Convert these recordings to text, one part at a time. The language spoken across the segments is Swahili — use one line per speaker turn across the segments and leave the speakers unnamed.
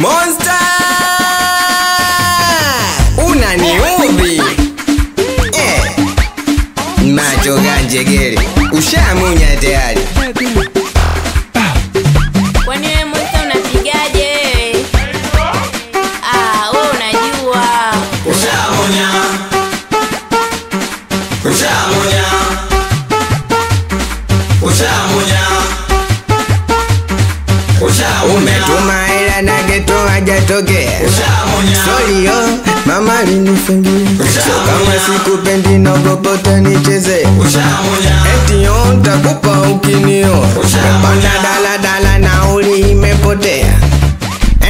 Monster unaniudhi macho ganjegele ushamunya tayari.
Kwani wewe Monster unapigaje? Wewe unajua
Ushamunya umetuma ila na geto hajatokea. Sorry yo, mama alinifungia. So kama sikupendi naogopa nicheze. Eti yo nitakupa ukinio. Bana dala nauli imepotea.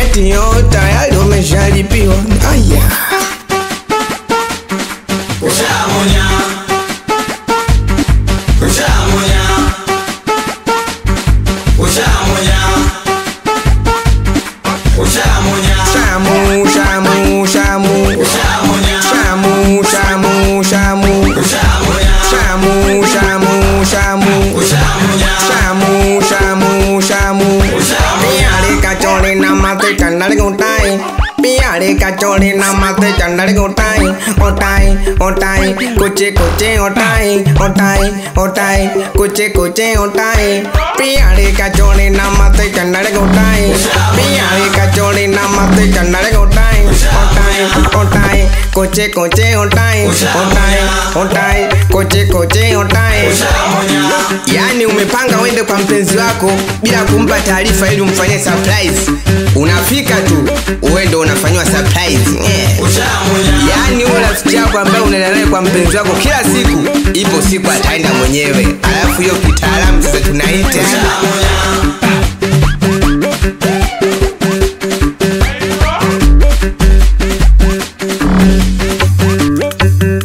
Eti yo tayari umeshalipiwa. Aya. Piare kachori namate chandare otai kuche otai kuche otai piare kachori namate chandare piare kachori namate chandare otai kuche otai kuche otai. Yani umepanga uende kwa mpenzi wako bila kumpa taarifa ili umfanyie surprise. Unafika tu uende unafanywa surprise. Yani ule rafiki yako ambaye unaenda naye kwa mpenzi wako kila siku, ipo siku ataenda mwenyewe. Alafu hiyo kitaalamu sasa tunaita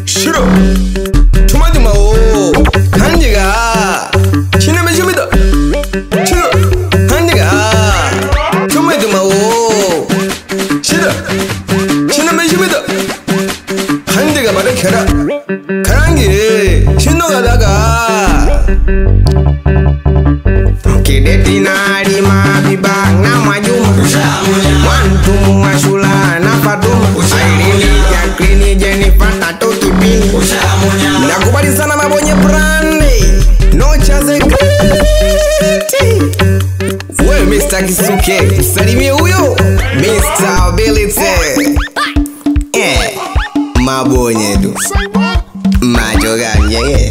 shiro. Tumadima o handiga chine mejumida shiro handiga tumadima o shiro chine mejumida handiga 바로 가랑기 신노가다가 Kidetinari mabibang na majuma Wantumu ashula na fatuma Airini Jacqueline Jennifer Tato Kipini Nakubali sana mabonye brandi No chaze kriti Well Mr. Kisuke Msalimie huyo Mr. Ability Mabonye tu Majogani